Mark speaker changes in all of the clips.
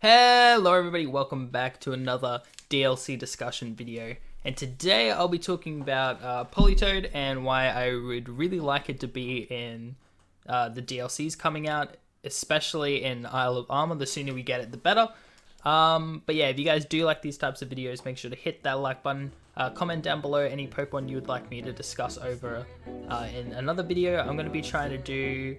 Speaker 1: Hello everybody, welcome back to another DLC discussion video. And today I'll be talking about Politoed and why I would really like it to be in the DLCs coming out, especially in Isle of Armor. The sooner we get it, the better. But yeah, if you guys do like these types of videos, make sure to hit that like button. Comment down below any Pokemon you would like me to discuss over in another video. I'm going to be trying to do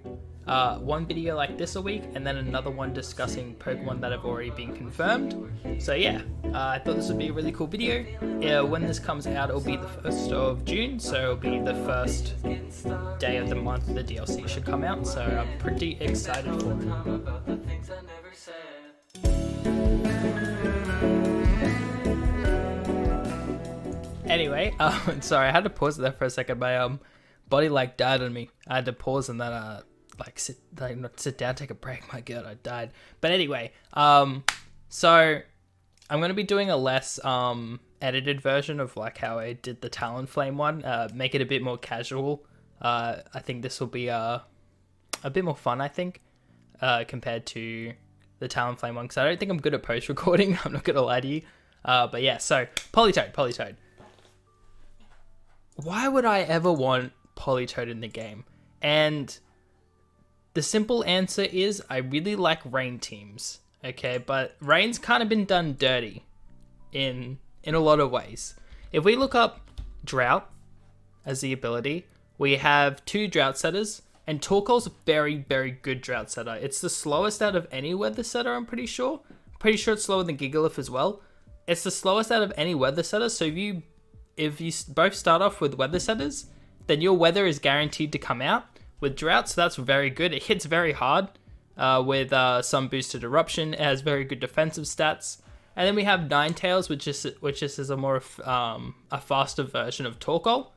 Speaker 1: one video like this a week, and then another one discussing Pokemon that have already been confirmed. So yeah, I thought this would be a really cool video. When this comes out, it'll be the 1st of June, so it'll be the first day of the month the DLC should come out, so I'm pretty excited for it. Anyway, sorry, I had to pause there for a second. My body like died on me. I had to pause and then not sit down, take a break. My god, I died. But anyway, so I'm gonna be doing a less edited version of like how I did the Talonflame one. Make it a bit more casual. I think this will be a bit more fun, I think, compared to the Talonflame one, because I don't think I'm good at post recording. I'm not gonna lie to you. But yeah, so Politoed. Why would I ever want Politoed in the game? And the simple answer is I really like rain teams, okay? But rain's kind of been done dirty in a lot of ways. If we look up drought as the ability, we have 2 drought setters, and Torkoal's a very, very good drought setter. It's the slowest out of any weather setter, I'm pretty sure. Pretty sure it's slower than Gigalith as well. It's the slowest out of any weather setter, so if you both start off with weather setters, then your weather is guaranteed to come out with drought, so that's very good. It hits very hard with some boosted eruption. It has very good defensive stats. And then we have Ninetales, which is a more a faster version of Torkoal,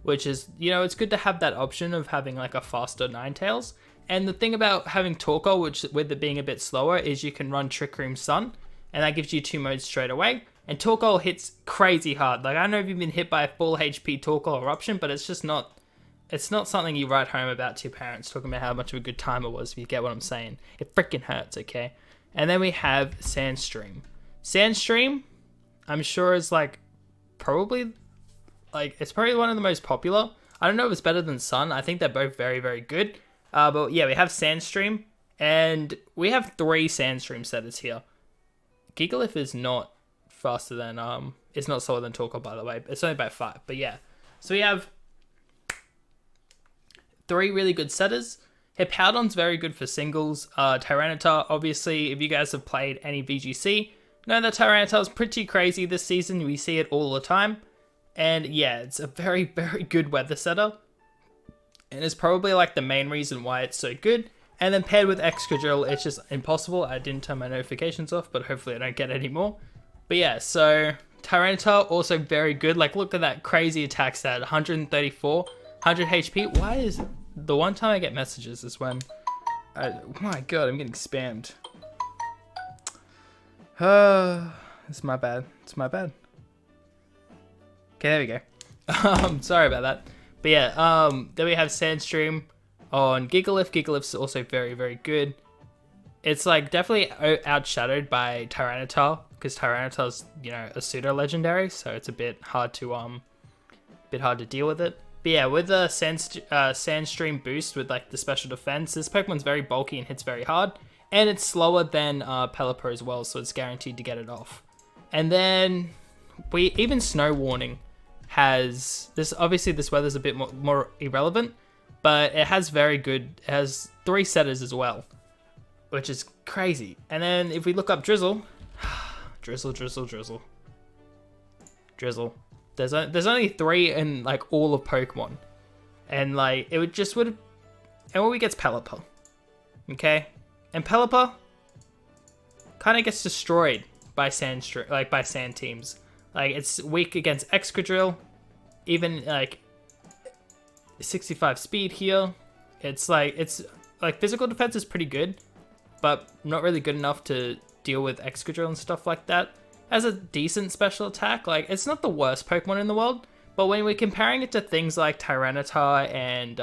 Speaker 1: which is, you know, it's good to have that option of having like a faster Ninetales. And the thing about having Torkoal, which with it being a bit slower, is you can run Trick Room Sun, and that gives you 2 modes straight away. And Torkoal hits crazy hard. Like, I don't know if you've been hit by a full HP Torkoal eruption, but it's just not, it's not something you write home about to your parents, talking about how much of a good time it was, if you get what I'm saying. It freaking hurts, okay? And then we have Sandstream. Sandstream, I'm sure is like, probably, like, it's probably one of the most popular. I don't know if it's better than Sun. I think they're both very, very good. But yeah, we have Sandstream, and we have 3 Sandstream setters here. Gigalith is not faster than, it's not slower than Torkoal, by the way. It's only about 5, but yeah. So we have 3 really good setters. Hippowdon's very good for singles. Tyranitar, obviously, if you guys have played any VGC, know that Tyranitar's pretty crazy this season. We see it all the time. And yeah, it's a very, very good weather setter. And it's probably like the main reason why it's so good. And then paired with Excadrill, it's just impossible. I didn't turn my notifications off, but hopefully I don't get any more. But yeah, so Tyranitar also very good. Like, look at that crazy attack stat, 134, 100 HP. Why is the one time I get messages is when oh my god, I'm getting spammed. It's my bad. It's my bad. Okay, there we go. Sorry about that. But yeah, then we have Sandstream on Gigalith. Gigalith's also very, very good. It's like definitely outshadowed by Tyranitar, because Tyranitar's, you know, a pseudo legendary, so it's a bit hard to deal with it. But yeah, with the Sandstream boost with like the special defense, this Pokemon's very bulky and hits very hard, and it's slower than Pelipper as well, so it's guaranteed to get it off. And then even Snow Warning has this. Obviously, this weather's a bit more irrelevant, but it has very good. It has 3 setters as well, which is crazy. And then if we look up Drizzle, Drizzle. There's only 3 in like all of Pokemon, and like it would just and when we gets Pelipper, okay, and Pelipper kind of gets destroyed by sand teams. Like, it's weak against Excadrill, even like 65 speed here. It's like physical defense is pretty good, but not really good enough to deal with Excadrill and stuff like that. Has a decent special attack. Like, it's not the worst Pokemon in the world, but when we're comparing it to things like Tyranitar and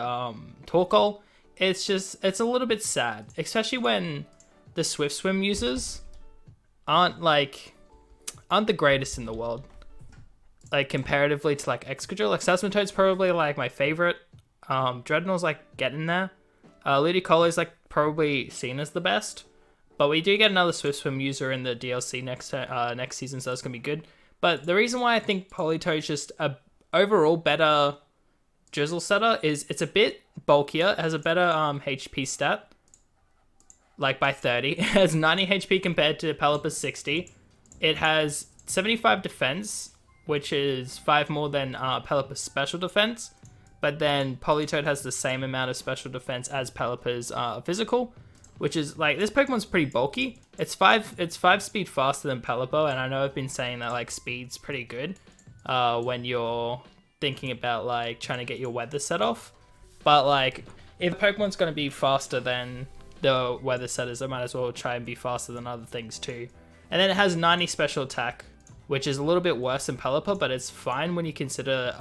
Speaker 1: Torkoal, it's a little bit sad, especially when the Swift Swim users aren't the greatest in the world. Like comparatively to like Excadrill. Like Seismitoad's probably like my favorite. Dreadnought's like getting there. Ludicolo is like probably seen as the best. But we do get another Swift Swim user in the DLC next season, so that's gonna be good. But the reason why I think Politoed is just a overall better Drizzle setter is it's a bit bulkier. It has a better HP stat. Like by 30. It has 90 HP compared to Pelipper's 60. It has 75 defense, which is 5 more than Pelipper's special defense. But then Politoed has the same amount of special defense as Pelipper's physical, which is like, this Pokemon's pretty bulky. It's 5 speed faster than Pelipper, and I know I've been saying that like speed's pretty good when you're thinking about like trying to get your weather set off. But like, if a Pokemon's going to be faster than the weather setters, I might as well try and be faster than other things too. And then it has 90 special attack, which is a little bit worse than Pelipper, but it's fine when you consider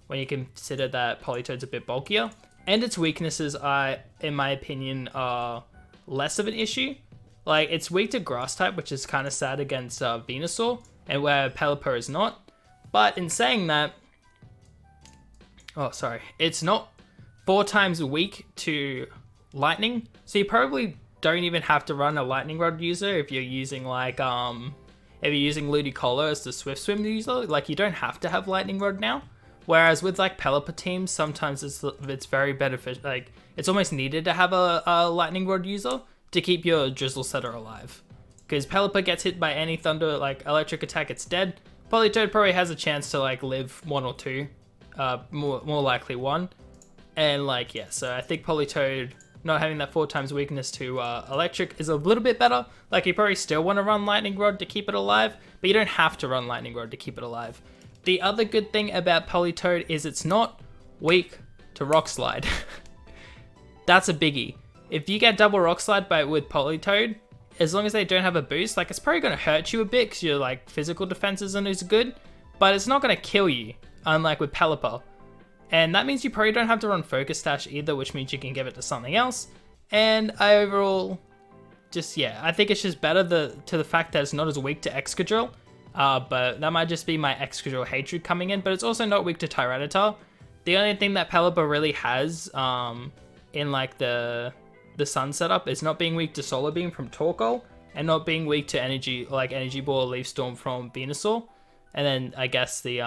Speaker 1: that Politoed's a bit bulkier. And its weaknesses are, in my opinion, are less of an issue. Like, it's weak to Grass type, which is kind of sad against Venusaur, and where Pelipper is not. But in saying that, it's not 4 times weak to Lightning, so you probably don't even have to run a Lightning Rod user if you're using like if you're using Ludicolo as the Swift Swim user. Like, you don't have to have Lightning Rod now. Whereas with like Pelipper teams, sometimes it's very beneficial. Like, it's almost needed to have a Lightning Rod user to keep your Drizzle setter alive. Because Pelipper gets hit by any Thunder like electric attack, it's dead. Politoed probably has a chance to like live 1 or 2, more likely 1. And like, yeah, so I think Politoed not having that 4 times weakness to electric is a little bit better. Like, you probably still want to run Lightning Rod to keep it alive, but you don't have to run Lightning Rod to keep it alive. The other good thing about Politoed is it's not weak to Rock Slide. That's a biggie. If you get double Rock Slide with Politoed, as long as they don't have a boost, like, it's probably going to hurt you a bit because your like physical defense isn't as good, but it's not going to kill you, unlike with Pelipper. And that means you probably don't have to run Focus Sash either, which means you can give it to something else. And I overall, I think it's just better to the fact that it's not as weak to Excadrill. But that might just be my Excadrill hatred coming in. But it's also not weak to Tyranitar. The only thing that Pelipper really has in like the Sun setup is not being weak to Solar Beam from Torkoal, and not being weak to Energy Ball or Leaf Storm from Venusaur. And then I guess the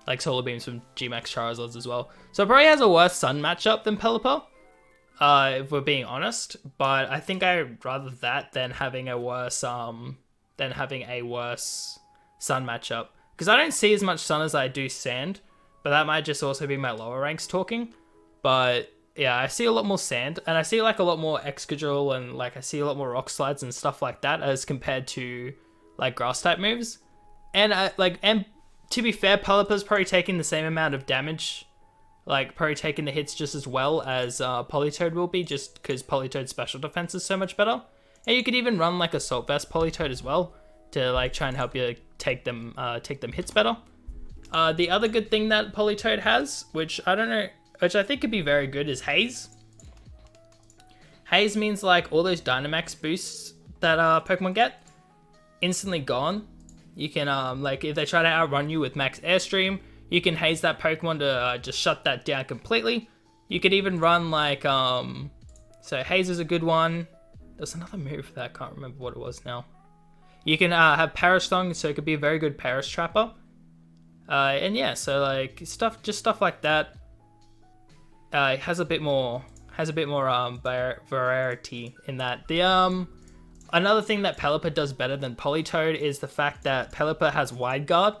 Speaker 1: like Solar Beams from G-Max Charizards as well. So it probably has a worse Sun matchup than Pelipper, if we're being honest. But I think I'd rather that than having a worse Sun matchup. Because I don't see as much Sun as I do Sand, but that might just also be my lower ranks talking. But yeah, I see a lot more Sand, and I see like a lot more Excadrill, and like I see a lot more Rock Slides and stuff like that as compared to like Grass type moves. And to be fair, Pelipper's probably taking the same amount of damage, like probably taking the hits just as well as Politoed will be, just because Politoed's special defense is so much better. And you could even run like Assault Vest Politoed as well to like try and help you take them hits better. The other good thing that Politoed has, which I think could be very good, is Haze. Haze means like all those Dynamax boosts that Pokemon get, instantly gone. You can, like, if they try to outrun you with Max Airstream, you can Haze that Pokemon to just shut that down completely. You could even run, like, so Haze is a good one. There's another move that I can't remember what it was now. You can have Perish Thong, so it could be a very good Perish Trapper. And yeah, so, like, stuff like that. It has a bit more variety in that. Another thing that Pelipper does better than Politoed is the fact that Pelipper has Wide Guard,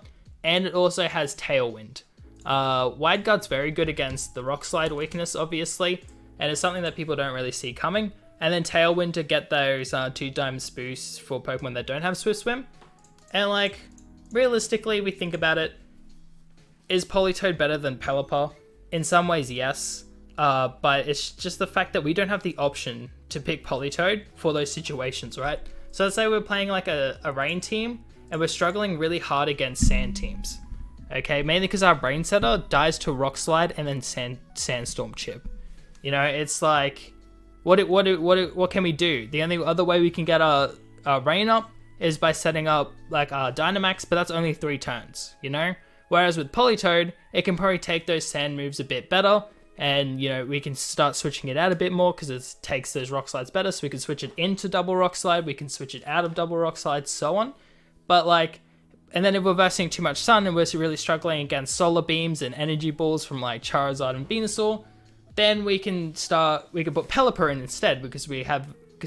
Speaker 1: and it also has Tailwind. Wide Guard's very good against the Rock Slide weakness, obviously, and it's something that people don't really see coming. And then Tailwind to get those 2 times boosts for Pokemon that don't have Swift Swim. And like, realistically, we think about it, is Politoed better than Pelipper? In some ways, yes. But it's just the fact that we don't have the option to pick Politoed for those situations, right? So let's say we're playing like a rain team and we're struggling really hard against sand teams. Okay, mainly because our Rain Setter dies to Rock Slide and then Sandstorm Chip. You know, it's like, what can we do? The only other way we can get our rain up is by setting up like our Dynamax, but that's only 3 turns, you know? Whereas with Politoed, it can probably take those sand moves a bit better, and you know, we can start switching it out a bit more because it takes those rock slides better, so we can switch it into double rock slide, we can switch it out of double rock slide, so on. But like, and then if we're versing too much sun and we're really struggling against solar beams and energy balls from like Charizard and Venusaur, then we can put Pelipper in instead because we've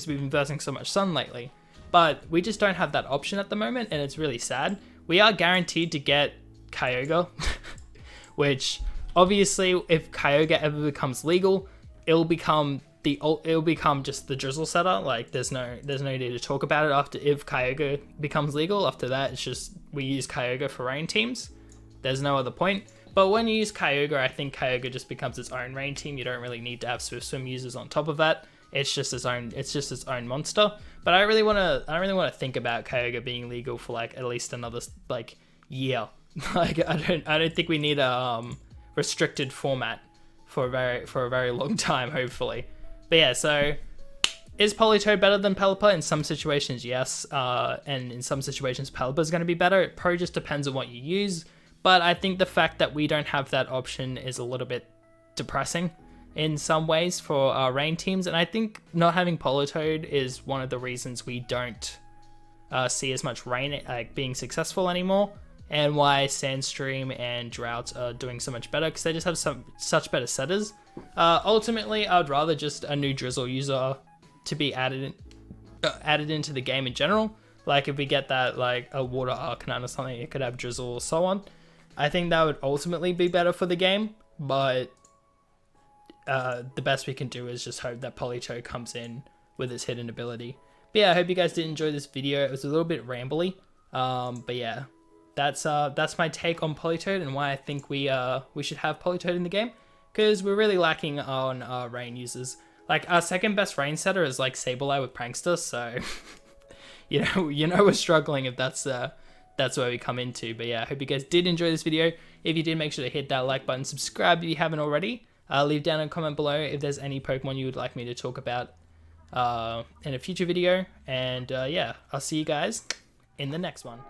Speaker 1: been versing so much sun lately. But we just don't have that option at the moment, and it's really sad. We are guaranteed to get Kyogre, which obviously if Kyogre ever becomes legal, it'll become just the Drizzle setter. Like there's no need to talk about it after if Kyogre becomes legal. After that, it's just we use Kyogre for rain teams. There's no other point. But when you use Kyogre, I think Kyogre just becomes its own rain team. You don't really need to have Swift Swim users on top of that. It's just its own monster. But I don't really want to think about Kyogre being legal for like at least another like year. Like I don't think we need a restricted format for a very long time, hopefully. But yeah, so is Politoed better than Pelipper? In some situations, yes. And in some situations, Pelipper is going to be better. It probably just depends on what you use. But I think the fact that we don't have that option is a little bit depressing in some ways for our rain teams. And I think not having Politoed is one of the reasons we don't see as much rain being successful anymore. And why Sandstream and Drought are doing so much better, because they just have such better setters. Ultimately, I would rather just a new Drizzle user to be added into the game in general. Like if we get that like a Water Arcanine or something, it could have Drizzle or so on. I think that would ultimately be better for the game, but the best we can do is just hope that Politoed comes in with its hidden ability. But yeah, I hope you guys did enjoy this video. It was a little bit rambly, but yeah, that's my take on Politoed and why I think we should have Politoed in the game, because we're really lacking on rain users. Like our second best rain setter is like Sableye with Prankster, so you know we're struggling if that's where we come into. But yeah, I hope you guys did enjoy this video. If you did, make sure to hit that like button, subscribe if you haven't already. Leave down a comment below if there's any Pokemon you would like me to talk about in a future video. And yeah, I'll see you guys in the next one.